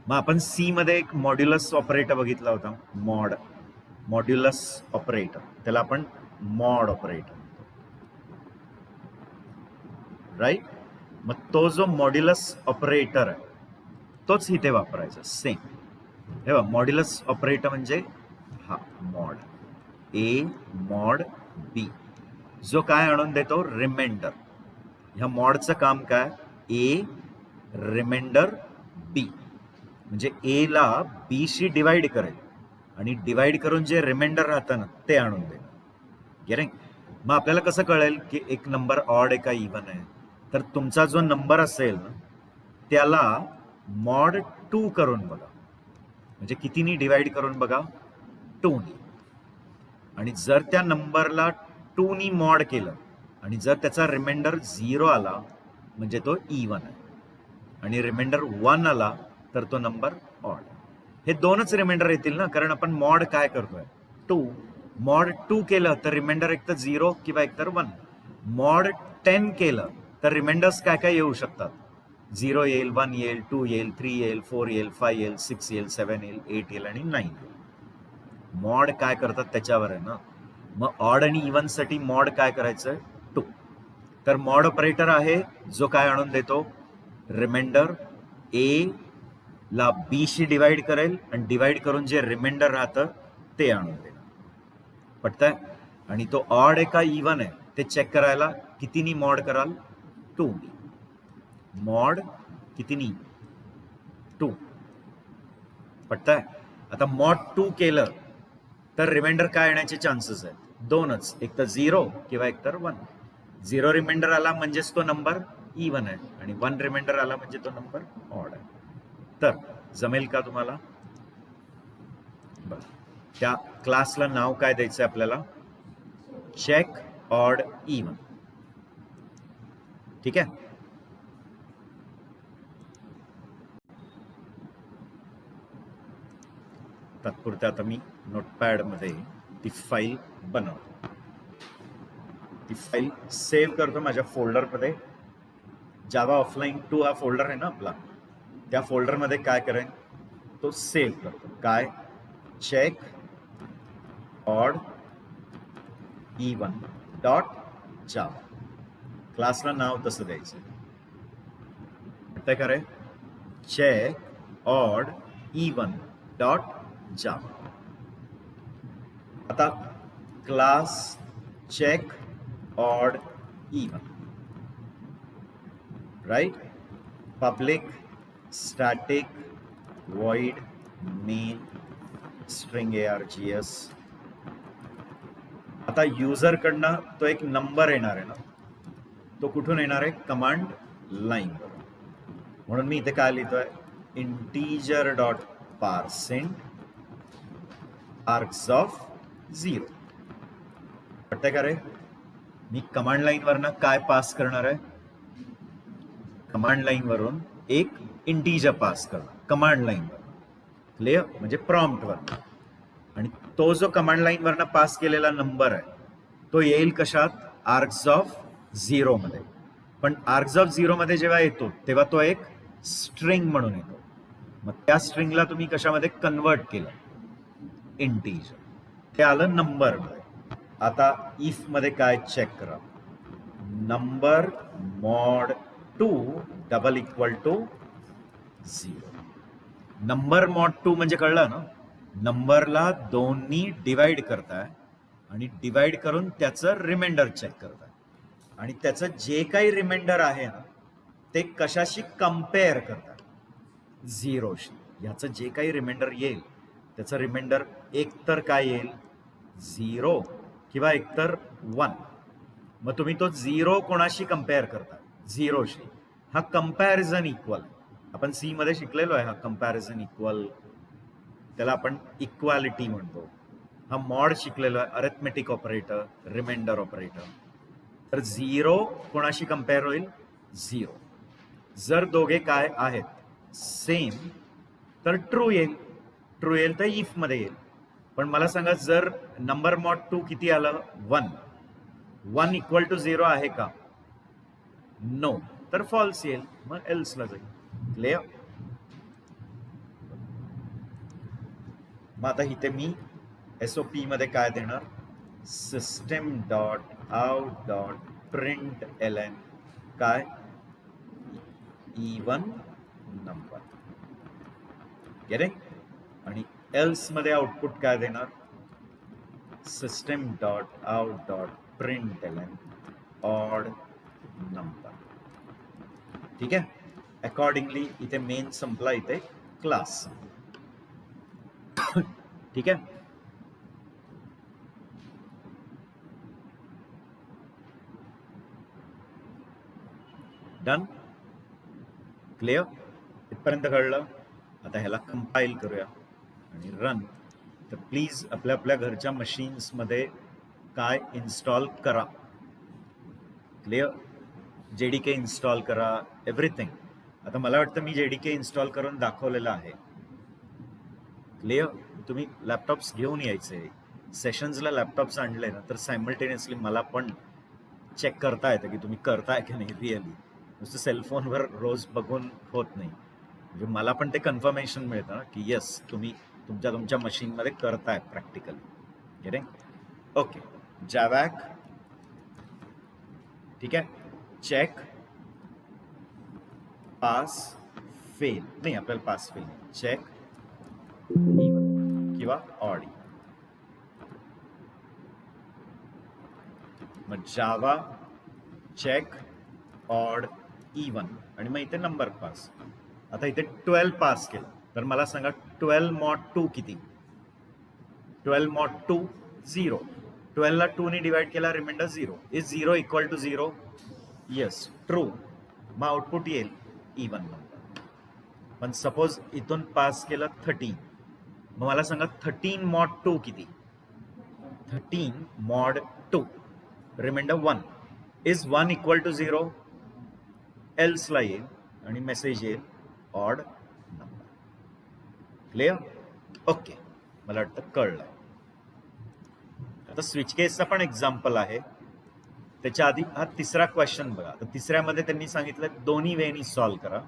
मग आपण सी मध्ये एक मॉड्युलस ऑपरेटर बघितला होता. मॉड्युलस ऑपरेटर, त्याला आपण मॉड ऑपरेटर. राईट? मग तो जो मॉड्युलस ऑपरेटर आहे तोच इथे वापरायचा सेम. हे बघा, मॉड्युलस ऑपरेटर म्हणजे हा मॉड ए मॉड बी, जो काय आणून देतो? रिमाइंडर. ह्या मॉडचं काम काय? ए रिमाइंडर बी, म्हणजे ए ला बी शी डिवाइड करेल आणि डिवाइड करून जे रिमाइंडर राहतं ना ते आणून देणार. गेले? मग आपल्याला कसं कळेल की एक नंबर ऑड आहे का इव्हन आहे? तर तुमचा जो नंबर असेल ना त्याला मॉड 2 करून बघा. म्हणजे कितीनी डिवाइड करून बघा? 2 नी. आणि जर त्या नंबरला 2 नी मॉड केलं आणि जर त्याचा रिमाइंडर 0 आला म्हणजे तो इव्हन आहे, आणि रिमाइंडर 1 आला तर तो नंबर ऑड. हे दोनच रिमाइंडर येतील ना, कारण आपण मॉड काय करतोय? 2. मॉड 2 केलं तर रिमाइंडर एक तर 0 किंवा एक तर 1. मॉड 10 केलं तर रिमाइंडर्स काय काय येऊ शकतात? 0 येईल, 1 येईल, 2 येईल, 3 येईल, 4 येईल, 5 येईल, 6 येईल, 7 येईल, 8 येईल आणि 9 येईल. मॉड काय करतात त्याच्यावर आहे ना. मग ऑड आणि इव्हन साठी मॉड काय करायचं? 2. तर मॉड ऑपरेटर आहे जो काय आणून देतो? रिमाइंडर ए ला बी शी डिवाइड करेल आणि डिवाइड करून जे रिमाइंडर राहतं ते आणून देणार. पटतंय? आणि तो ऑड आहे का इव्हन आहे ते चेक करायला कितीनी मॉड कराल? 2 नी. मॉड कितीनी? 2. पटतंय? आता मॉड 2 केलं तर रिमाइंडर काय येण्याचे चान्सेस आहेत? दोनच, एक तर 0 किंवा एक तर 1. 0 रिमाइंडर आला म्हणजेच तो नंबर इव्हन आहे आणि 1 रिमाइंडर आला म्हणजे तो नंबर ऑड आहे. तर जमेल का तुम्हाला? बरं, त्या क्लासला नाव काय द्यायचं आपल्याला? Check odd even. ठीक आहे? तात्पुरत्या आता मी नोटपॅड मध्ये ती फाईल बनवतो. ती फाईल सेव्ह करतो माझ्या फोल्डर मध्ये. जावा ऑफलाईन 2 हा फोल्डर आहे ना आपला, त्या फोल्डर मध्ये काय करेन? तो सेव्ह करतो. काय? Check odd even dot Java. क्लासला नाव तसं द्यायचं. काय? Check odd even dot Java. आता class check odd even. Right? Public static void main string args. आता युजर कडनं तो एक नंबर येणार आहे ना, तो कुठून येणार आहे? Command line. म्हणून मी इथे काय लिहितोय? Integer dot parse int args of 0. वाटतंय का रे? मी कमांड लाईन वरनं काय पास करणार आहे? कमांड लाईन वरून एक इंटीजर पास करणार कमांड लाईन वर. क्लिअर? म्हणजे प्रॉम्प्ट वर. आणि तो जो कमांड लाईन वरनं पास केलेला नंबर आहे तो येईल कशात? आर्ग्स ऑफ 0 मध्ये. पण आर्ग्स ऑफ 0 मध्ये जेव्हा येतो तेव्हा तो एक स्ट्रिंग म्हणून येतो. मग त्या स्ट्रिंगला तुम्ही कशामध्ये कन्वर्ट केलं? इंटीजर. ते आलं नंबर मध्ये. आता इफ मध्ये काय चेक करा? Number mod 2 double equal to 0. Number mod 2 म्हणजे कळलं ना? नंबरला 2 नी डिवाइड करताय आणि डिवाइड करून त्याचं रिमाइंडर चेक करताय आणि त्याचं जे काही रिमाइंडर आहे ना ते कशाशी कंपेअर करताय? 0शी. याचं जे काही रिमाइंडर येईल त्याचं रिमाइंडर एक तर काय येईल? 0 किंवा एकतर 1. मग तुम्ही तो 0 कोणाशी कंपेअर करता? 0शी. हा कंपॅरिझन इक्वल, आपण सी मध्ये शिकलेलो आहे हा कंपॅरिझन इक्वल, त्याला आपण इक्वालिटी म्हणतो. हा मॉड शिकलेलो आहे, अरिथमेटिक ऑपरेटर, रिमाइंडर ऑपरेटर. तर 0 कोणाशी कम्पेअर होईल? 0. जर दोघे काय आहेत सेम तर ट्रू येईल, ट्रू येईल तर इफ मध्ये येईल. पण मला सांगा जर नंबर मॉड 2 किती आलं? 1. 1 इक्वल टू 0 आहे का? नो, तर फॉल्स येईल, मग एल्सला जाईल. क्लिअर? मग आता इथे मी SOP मध्ये काय देणार? System dot out dot print ln काय? Even number. गेटिंग? आणि एल्स मध्ये आउटपुट काय देणार? System dot out dot print ln odd number. ठीक आहे. अकॉर्डिंगली इथे मेन संपला, इथे क्लास. ठीक आहे. डन? क्लिअर? इथपर्यंत कळलं? आता ह्याला कंपाईल करूया आणि रन. तर प्लीज आपल्या आपल्या घरच्या मशीन्स मध्ये काय इन्स्टॉल करा. क्लिअर? JDK इन्स्टॉल करा, एव्हरीथिंग. आता मला वाटतं मी JDK इन्स्टॉल करून दाखवलेलं आहे. क्लिअर? तुम्ही लॅपटॉप्स घेऊन यायचे, सेशन्सला लॅपटॉप्स आणले ना तर सायमल्टेनियसली मला पण चेक करता येतं की तुम्ही करताय की नाही रिअली. नुसतं सेलफोनवर रोज बघून होत नाही. म्हणजे मला पण ते कन्फर्मेशन मिळतं ना की येस तुम्ही तुमच्या मशीनमध्ये करताय प्रॅक्टिकली. गेटिंग? ओके. जावॅक. ठीक आहे. चेक पास फेल नाही, आपल्याला पास फेल चेक किंवा ऑड. मग जावा चेक ऑड इवन आणि मग इथे नंबर पास. आता इथे 12 पास केलं तर मला सांगा 12 मॉड 2 किती? 12 मॉड 2 0. 12 ला 2 ने डिवाइड केला, remainder 0. Is 0 equal to 0? Yes, true. मग आउटपुट येईल इवन नंबर. पण सपोज इथून पास केलं 13, मग मला सांगा 13 मॉड 2 किती? 13 mod 2 remainder 1. Is 1 equal to 0? एल्सला येईल आणि मेसेज येईल ऑड नंबर. क्लिअर? ओके. मला वाटतं कळलं. आता स्विच केसचा पण एक्झाम्पल आहे. त्याच्या आधी हा तिसरा क्वेश्चन बघा. तर तिसऱ्यामध्ये त्यांनी सांगितलं दोन्ही वेनी सॉल्व करा.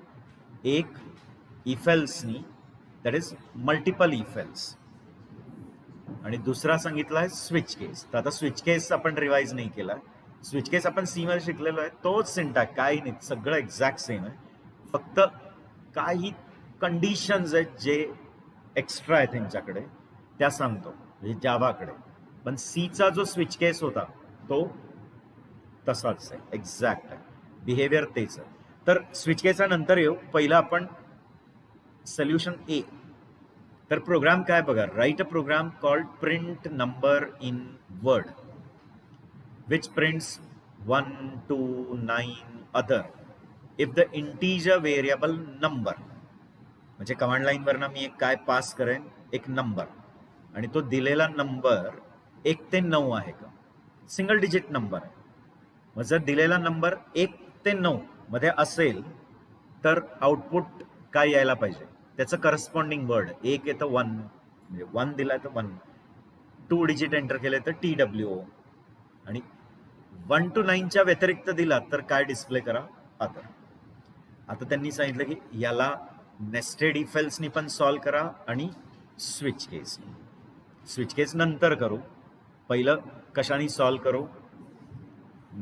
एक इफ एल्सनी, that is multiple if else, आणि दुसरा सांगितला आहे स्विच केस. तर आता स्विच केस आपण रिवाइज नाही केला. स्विच केस आपण सी मध्ये शिकलेलो आहे, तोच सिंटॅक्स, काही नाही, सगळं एक्झॅक्ट सेम आहे. फक्त काही कंडिशन्स आहेत जे एक्स्ट्रा आहेत त्यांच्याकडे, त्या सांगतो म्हणजे जावाकडे. पण सीचा जो स्विच केस होता तो तसाच आहे, एक्झॅक्ट आहे, बिहेवियर तेच आहे. तर स्विच केसच्या नंतर येऊ. पहिला आपण सोल्युशन ए. तर प्रोग्राम काय बघा, write a program called print number in word which prints 1, 2, 9 other if the integer variable number. म्हणजे कमांड लाईन वरनं मी एक काय पास करेन, एक नंबर, आणि तो दिलेला नंबर 1 ते 9 आहे का, सिंगल डिजिट नंबर आहे. मग जर दिलेला नंबर 1 ते 9 मध्ये असेल तर आउटपुट काय यायला पाहिजे, त्याचं करस्पॉन्डिंग वर्ड. 1 येतं 1, म्हणजे 1 दिलाय तर 1. 2 डिजिट एंटर केले तर TWO, आणि 1 to 9च्या व्यतिरिक्त दिला तर काय डिस्प्ले करा, अदर. आता त्यांनी सांगितलं की याला नेस्टेड इफ एल्सनी पण सॉल्व करा आणि स्विच केस. स्विच केस नंतर करू, पहिलं कशाने सॉल्व करू,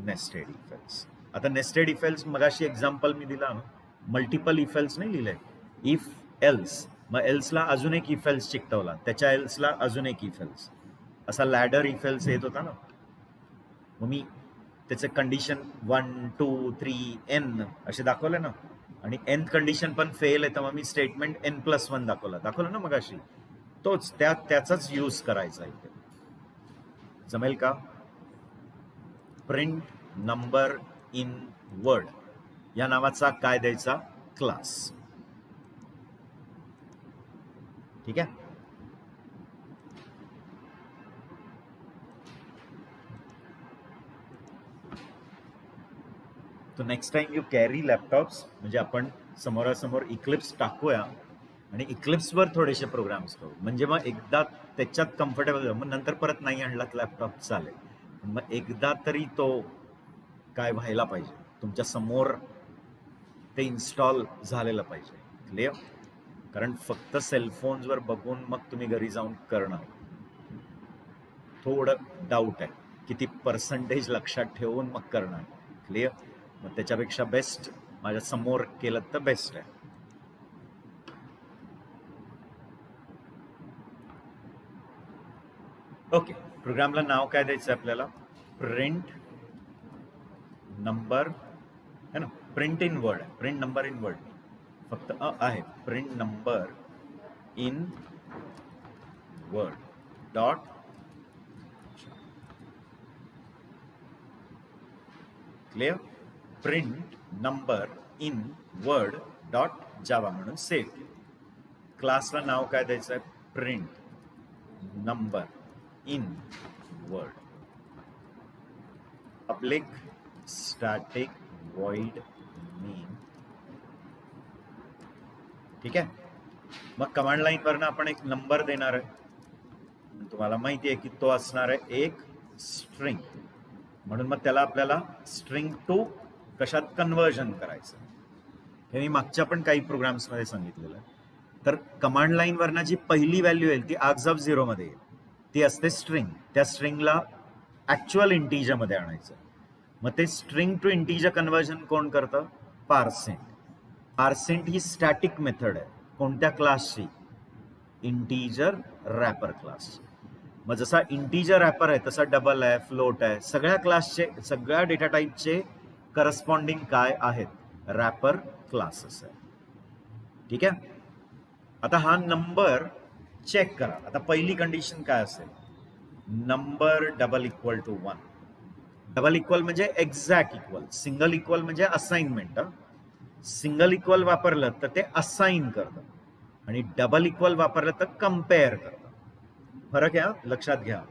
नेस्टेड इफ एल्स. आता नेस्टेड इफ एल्स मगाशी एक्झाम्पल मी दिला, मल्टिपल इफ एल्स नाही लिहिलंय, इफ एल्स. मग एल्सला अजून एक इफ एल्स चिकटवला, त्याच्या एल्सला अजून एक इफ एल्स, असा लॅडर इफ एल्स येत होता ना. मग मी त्याचे कंडिशन 1, 2, 3, n असे दाखवले ना, आणि nth कंडिशन पण फेल आहे तर मग मी स्टेटमेंट n+1 दाखवलं ना मगाशी, तोच त्याचाच यूज करायचा इथे. जमेल का? प्रिंट नंबर इन वर्ड या नावाचा काय द्यायचा, क्लास. ठीक आहे. तो next time you carry laptops, म्हणजे आपण समोरासमोर इक्लिप्स टाकूया आणि इक्लिप्सवर थोडेसे प्रोग्राम्स करू, म्हणजे मग एकदा त्याच्यात कम्फर्टेबल, मग नंतर परत नाही आणलात लॅपटॉप चालेल, मग एकदा तरी तो काय व्हायला पाहिजे तुमच्या समोर, ते इन्स्टॉल झालेलं पाहिजे. क्लिअर? कारण फक्त सेलफोन्सवर बघून मग तुम्ही घरी जाऊन करणार, थोडं डाऊट आहे किती पर्सेंटेज लक्षात ठेवून मग करणार. क्लिअर? मग त्याच्यापेक्षा बेस्ट माझ्या समोर केलं तर बेस्ट आहे. ओके, प्रोग्रामला नाव काय द्यायचं आपल्याला, प्रिंट नंबर है ना, print in word, print number in word फक्त आहे, print number in word dot clear, print number in word dot जावा म्हणून सेव्ह. क्लासला नाव काय द्यायचं आहे, print number in word, public static void name. ठीक आहे. मग कमांड लाईन वरनं आपण एक नंबर देणार आहे, तुम्हाला माहिती आहे की तो असणार आहे एक स्ट्रिंग, म्हणून मग त्याला आपल्याला स्ट्रिंग टू कशात कन्वर्जन करायचं, हे मी मागच्या पण काही प्रोग्राम्स मध्ये सांगितलेलं आहे. तर कमांड लाईन वरनं जी पहिली व्हॅल्यू येईल ती आर्ग्स ऑफ 0 मध्ये येईल, ती असते स्ट्रिंग. त्या स्ट्रिंगला ऍक्च्युअल इंटीजर मध्ये आणायचं, मग ते स्ट्रिंग टू इंटीजर कन्वर्जन कोण करतं, पार्सेंट. पार्सेंट ही स्टॅटिक मेथड आहे, कोणत्या क्लासची, इंटीजर रॅपर क्लास. मग जसा इंटीजर रॅपर आहे तसा डबल आहे, फ्लोट आहे, सगळ्या क्लासचे, सगळ्या डेटा टाईपचे करस्पॉन्डिंग काय आहेत, रॅपर क्लासेस आहे. ठीक आहे. आता हा नंबर चेक करा. आता पहिली कंडिशन काय असेल, number double equal to 1. Double equal म्हणजे एक्झॅक्ट इक्वल, सिंगल इक्वल म्हणजे असाइनमेंट. सिंगल इक्वल वापरलं तर ते असाइन करतं आणि डबल इक्वल वापरलं तर कम्पेअर करतं. फरक आहे, लक्षात घ्या.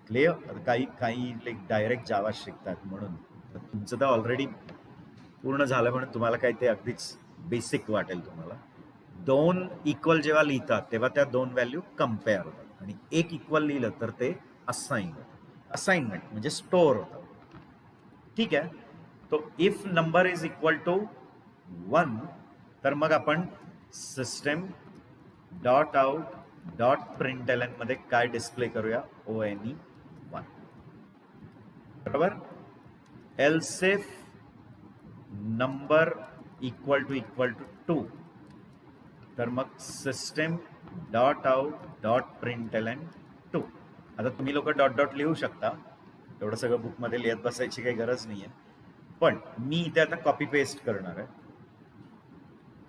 क्लिअर? काही डायरेक्ट जावा शिकतात म्हणून, तुमचं तर ऑलरेडी पूर्ण झालं म्हणून तुम्हाला काही ते अगदीच बेसिक वाटेल तुम्हाला. 2 इक्वल जेव्हा लिहितात तेव्हा त्या 2 व्हॅल्यू कम्पेअर होतात, आणि 1 इक्वल लिहिलं तर ते असाइन होतं. असाइनमेंट म्हणजे स्टोअर होतं. ठीक आहे. तो if number is equal to 1, तर मग आपण system dot out dot println मध्ये काय डिस्प्ले करूया, ONE1. बरोबर. Else if number equal to 2, तर मग system dot out dot println 2. आता तुम्ही लोक डॉट डॉट लिहू शकता, एवढं सगळं बुकमध्ये लिहित बसायची काही गरज नाही आहे, पण मी इथे आता कॉपी पेस्ट करणार आहे.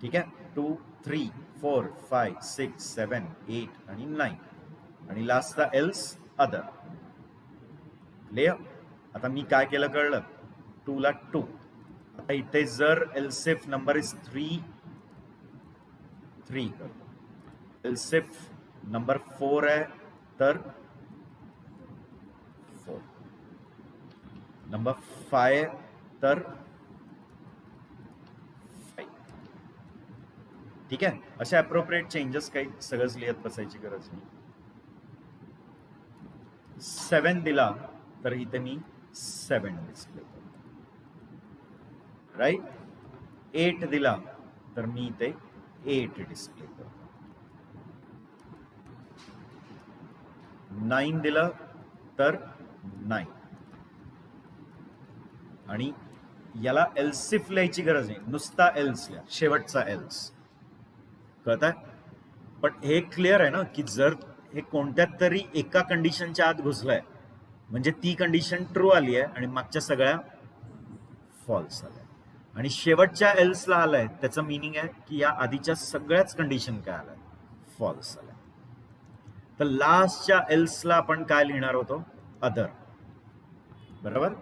ठीक आहे. 2, 3, 4, 5, 6, 7, 8 आणि 9, आणि लास्टचा एल्स अदर. क्लिअर? आता मी काय केलं कळलं, 2 ला 2. आता इथे जर एल्स इफ नंबर इज 3 करतो, एल्स इफ नंबर 4 आहे तर 4, नंबर 5 तर 5. ठीक आहे. अशा अप्रोप्रिएट चेंजेस काही सगळंच लिहित बसायची गरज नाही. 7 दिला तर इथे मी 7 डिस्प्ले करतो, राईट. 8 दिला तर मी इथे 8 डिस्प्ले करतो. 9 दिलं तर 9, आणि याला एल्सिफ लिहायची गरज नाही, नुसता एल्स लिहा, शेवटचा एल्स. कळतंय? पण हे क्लिअर आहे ना की जर हे कोणत्या तरी एका कंडिशनच्या आत घुसलंय म्हणजे ती कंडिशन ट्रू आली आहे आणि मागच्या सगळ्या फॉल्स आल्या, आणि शेवटच्या एल्सला आलाय त्याचं मिनिंग आहे की या आधीच्या सगळ्याच कंडिशन काय आल्या, फॉल्स आल्या. तर लास्टच्या एल्सला आपण काय लिहिणार होतो, अदर. बरोबर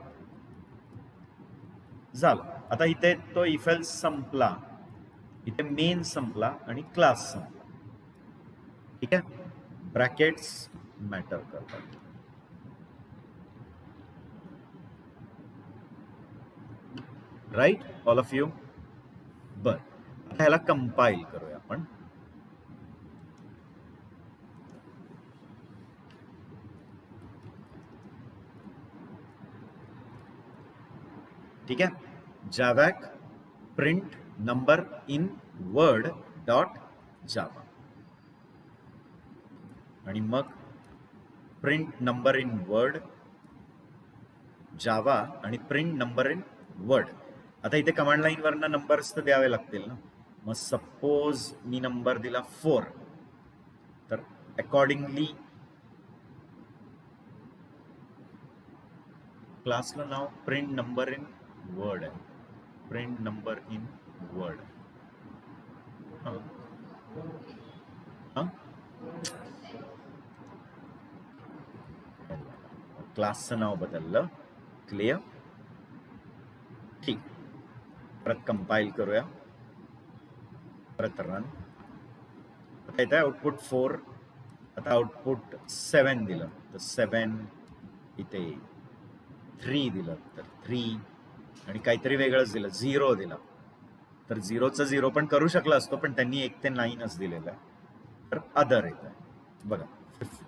झालं. आता इथे तो इफ एल्स संपला, इथे मेन संपला आणि क्लास संपला. ठीक आहे, ब्रॅकेट्स मॅटर करतात. Right all of you. बर, आता ह्याला कंपाईल करूया आपण. ठीक आहे, javac print number in word dot Java आणि मग print number in word Java आणि प्रिंट नंबर इन वर्ड. आता इथे कमांड लाईन वरनं नंबर्स तर द्यावे लागतील ना. मग सपोज मी नंबर दिला 4, तर अकॉर्डिंगली क्लासला नाव प्रिंट नंबर इन वर्ड आहे. Print number in word. क्लासचं नाव बदललं. क्लिअर. ठीक, परत कंपाईल करूया, परत रन. आता इथे आउटपुट 4, आता आउटपुट 7 दिलं तर 7, इथे 3 दिलं तर 3, आणि काहीतरी वेगळंच दिलं 0 दिलं तर 0चं 0 पण करू शकला असतो, पण त्यांनी 1 ते 9च दिलेलं आहे. तर अदर येत आहे बघा.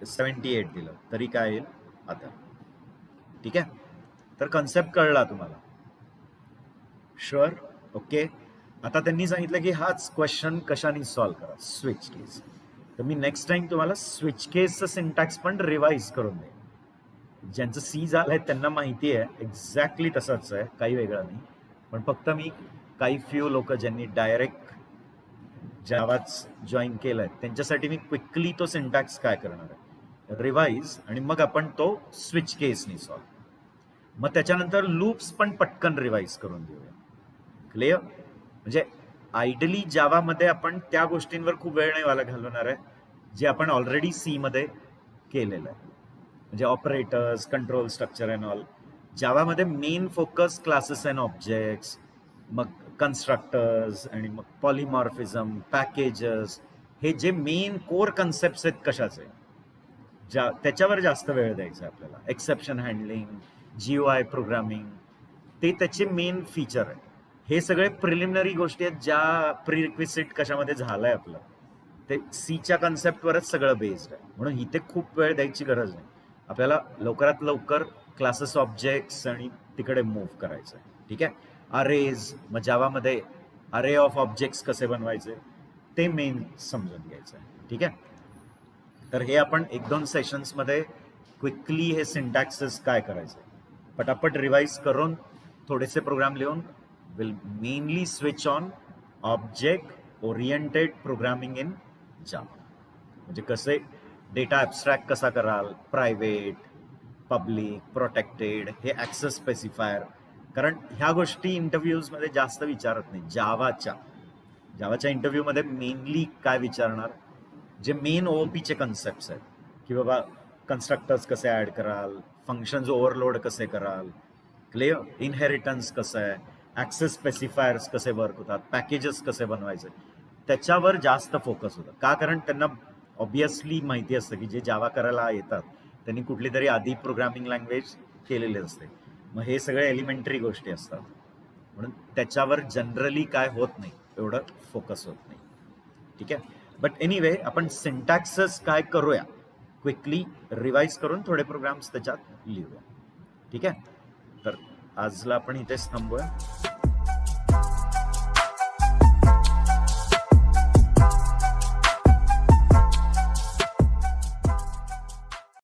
78 दिलं तरी काय येईल, अदर. ठीक आहे, तर कन्सेप्ट कळला तुम्हाला. शुअर. ओके. आता त्यांनी सांगितलं की हाच क्वेश्चन कशाने सॉल्व्ह करा, स्विच केस. तर मी नेक्स्ट टाइम तुम्हाला स्विच केसचं सिंटॅक्स पण रिवाइज करून देईन. ज्यांचं सी झालंय त्यांना माहिती आहे एक्झॅक्टली तसंच आहे, काही वेगळं नाही. पण फक्त मी काही फ्यू लोक ज्यांनी डायरेक्ट जावाच जॉईन केलंय त्यांच्यासाठी मी क्विकली तो सिंटॅक्स काय करणार आहे, रिवाइज, आणि मग आपण तो स्विच केसनी सॉल्व्ह. मग त्याच्यानंतर लूप्स पण पटकन रिवाइज करून देऊया. क्लिअर. म्हणजे आयडली जावामध्ये आपण त्या गोष्टींवर खूप वेळ नाही वाला घालवणार आहे जे आपण ऑलरेडी सी मध्ये केलेलं आहे. म्हणजे operators, control structure and all. जावामध्ये main focus classes and objects, मग कन्स्ट्रक्टर्स, आणि मग पॉलिमॉर्फिझम, पॅकेजेस, हे जे मेन कोर कन्सेप्ट आहेत कशाचे, त्याच्यावर जास्त वेळ द्यायचा आपल्याला. एक्सेप्शन हँडलिंग, GUI प्रोग्रामिंग, ते त्याचे मेन फीचर आहे. हे सगळे प्रिलिमिनरी गोष्टी आहेत ज्या प्रिरिक्विसिट कशामध्ये झालंय आपलं, ते सीच्या कन्सेप्टवरच सगळं बेस्ड आहे. म्हणून इथे खूप वेळ द्यायची गरज नाही. आपल्याला लवकरात लवकर क्लासेस, ऑब्जेक्ट्स आणि तिकडे मूव्ह करायचं आहे. ठीक आहे. अरेज, मग जावामध्ये अरे ऑफ ऑब्जेक्ट्स कसे बनवायचे ते मेन समजून घ्यायचं आहे. ठीक आहे. तर हे आपण 1-2 सेशन्समध्ये क्विकली हे सिंटॅक्सेस काय करायचे पटापट रिवाइज करून थोडेसे प्रोग्राम लिहून will mainly switch on object oriented programming in Java. म्हणजे कसे डेटा ॲब्स्ट्रॅक्ट कसा कराल, प्रायव्हेट, पब्लिक, प्रोटेक्टेड, हे ॲक्सेस स्पेसिफायर. कारण ह्या गोष्टी इंटरव्ह्यूजमध्ये जास्त विचारत नाही. जावाच्या इंटरव्ह्यूमध्ये मेनली काय विचारणार, जे मेन OOPचे कन्सेप्ट्स आहेत, की बाबा कन्स्ट्रक्टर्स कसे ॲड कराल, फंक्शन्स ओव्हरलोड कसे कराल, क्लिअर, इनहेरिटन्स कसं आहे, ॲक्सेस स्पेसिफायर्स कसे वर्क होतात, पॅकेजेस कसे बनवायचे, त्याच्यावर जास्त फोकस होतं. का, कारण त्यांना ऑब्विसली माहिती असतं की जे जावा करायला येतात त्यांनी कुठली तरी आधी प्रोग्रामिंग लँग्वेज केलेली असते. मग हे सगळे एलिमेंटरी गोष्टी असतात, म्हणून त्याच्यावर जनरली काय होत नाही, एवढं फोकस होत नाही. ठीक आहे. बट एनिवे, आपण सिंटॅक्सेस काय करूया, क्विकली रिवाइज करून थोडे प्रोग्राम्स त्याच्यात लिहूया. ठीक आहे. तर आजला आपण इथेच थांबूया.